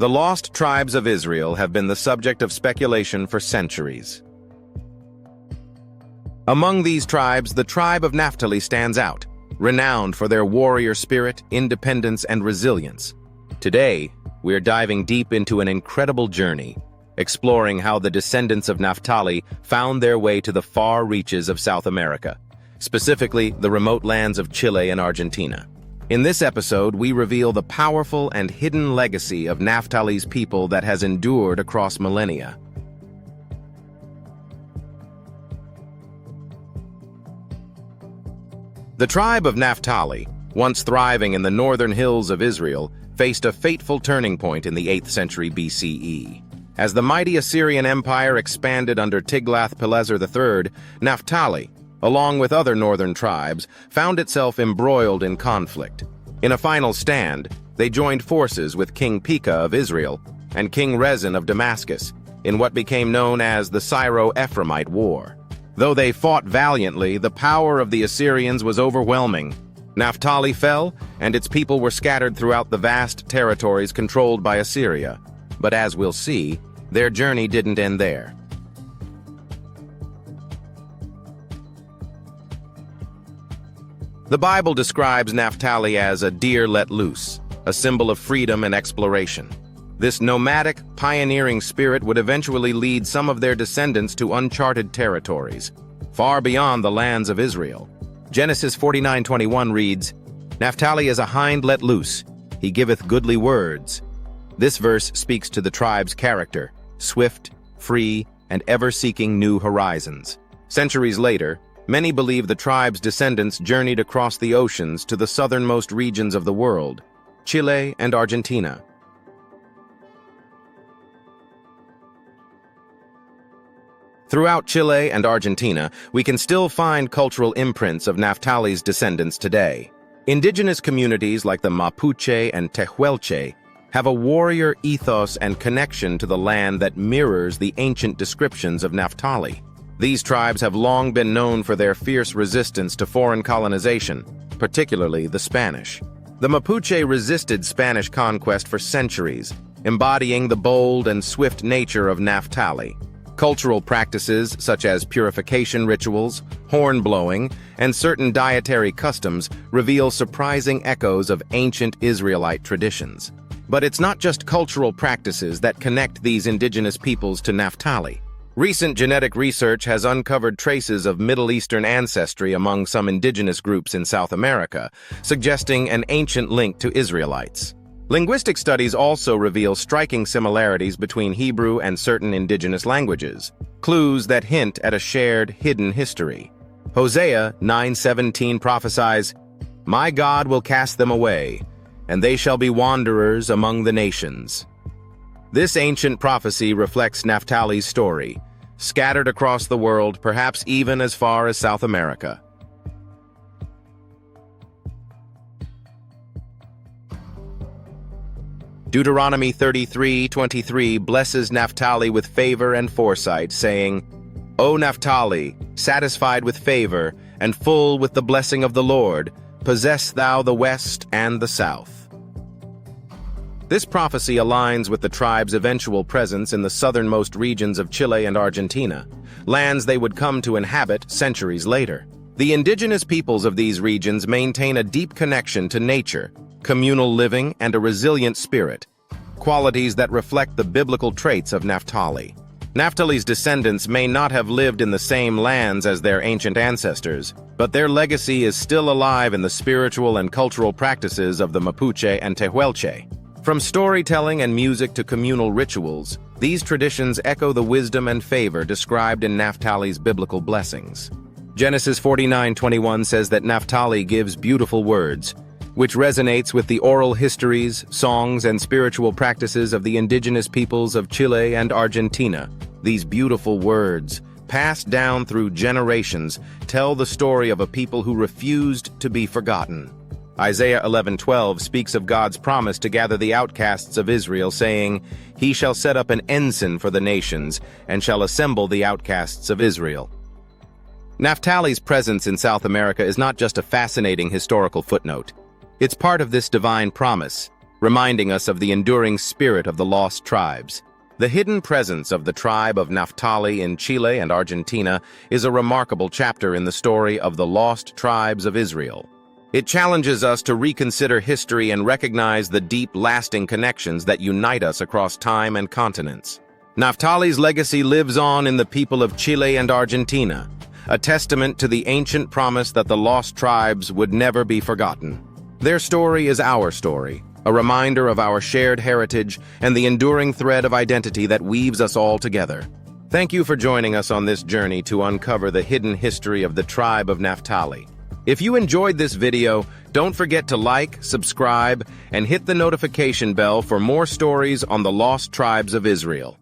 The lost tribes of Israel have been the subject of speculation for centuries. Among these tribes, the tribe of Naphtali stands out, renowned for their warrior spirit, independence, and resilience. Today, we're diving deep into an incredible journey, exploring how the descendants of Naftali found their way to the far reaches of South America, specifically the remote lands of Chile and Argentina. In this episode, we reveal the powerful and hidden legacy of Naftali's people that has endured across millennia. The tribe of Naftali, once thriving in the northern hills of Israel, faced a fateful turning point in the 8th century BCE. As the mighty Assyrian Empire expanded under Tiglath-Pileser III, Naftali, along with other northern tribes, found itself embroiled in conflict. In a final stand, they joined forces with King Pekah of Israel and King Rezin of Damascus in what became known as the Syro-Ephraimite War. Though they fought valiantly, the power of the Assyrians was overwhelming. Naftali fell, and its people were scattered throughout the vast territories controlled by Assyria. But as we'll see, their journey didn't end there. The Bible describes Naftali as a deer let loose, a symbol of freedom and exploration. This nomadic, pioneering spirit would eventually lead some of their descendants to uncharted territories, far beyond the lands of Israel. Genesis 49:21 reads, "Naphtali is a hind let loose, he giveth goodly words." This verse speaks to the tribe's character, swift, free, and ever-seeking new horizons. Centuries later, many believe the tribe's descendants journeyed across the oceans to the southernmost regions of the world, Chile and Argentina. Throughout Chile and Argentina, we can still find cultural imprints of Naftali's descendants today. Indigenous communities like the Mapuche and Tehuelche have a warrior ethos and connection to the land that mirrors the ancient descriptions of Naftali. These tribes have long been known for their fierce resistance to foreign colonization, particularly the Spanish. The Mapuche resisted Spanish conquest for centuries, embodying the bold and swift nature of Naftali. Cultural practices such as purification rituals, horn blowing, and certain dietary customs reveal surprising echoes of ancient Israelite traditions. But it's not just cultural practices that connect these indigenous peoples to Naftali. Recent genetic research has uncovered traces of Middle Eastern ancestry among some indigenous groups in South America, suggesting an ancient link to Israelites. Linguistic studies also reveal striking similarities between Hebrew and certain indigenous languages, clues that hint at a shared, hidden history. Hosea 9:17 prophesies, "My God will cast them away, and they shall be wanderers among the nations." This ancient prophecy reflects Naftali's story, scattered across the world, perhaps even as far as South America. Deuteronomy 33:23 blesses Naftali with favor and foresight, saying, "O Naftali, satisfied with favor and full with the blessing of the Lord, possess thou the west and the south." This prophecy aligns with the tribe's eventual presence in the southernmost regions of Chile and Argentina, lands they would come to inhabit centuries later. The indigenous peoples of these regions maintain a deep connection to nature, communal living, and a resilient spirit, qualities that reflect the biblical traits of Naftali. Naftali's descendants may not have lived in the same lands as their ancient ancestors, but their legacy is still alive in the spiritual and cultural practices of the Mapuche and Tehuelche. From storytelling and music to communal rituals, these traditions echo the wisdom and favor described in Naftali's biblical blessings. Genesis 49:21 says that Naftali gives beautiful words, which resonates with the oral histories, songs, and spiritual practices of the indigenous peoples of Chile and Argentina. These beautiful words, passed down through generations, tell the story of a people who refused to be forgotten. Isaiah 11:12 speaks of God's promise to gather the outcasts of Israel, saying, "He shall set up an ensign for the nations, and shall assemble the outcasts of Israel." Naftali's presence in South America is not just a fascinating historical footnote. It's part of this divine promise, reminding us of the enduring spirit of the lost tribes. The hidden presence of the tribe of Naftali in Chile and Argentina is a remarkable chapter in the story of the lost tribes of Israel. It challenges us to reconsider history and recognize the deep, lasting connections that unite us across time and continents. Naftali's legacy lives on in the people of Chile and Argentina, a testament to the ancient promise that the lost tribes would never be forgotten. Their story is our story, a reminder of our shared heritage and the enduring thread of identity that weaves us all together. Thank you for joining us on this journey to uncover the hidden history of the tribe of Naftali. If you enjoyed this video, don't forget to like, subscribe, and hit the notification bell for more stories on the lost tribes of Israel.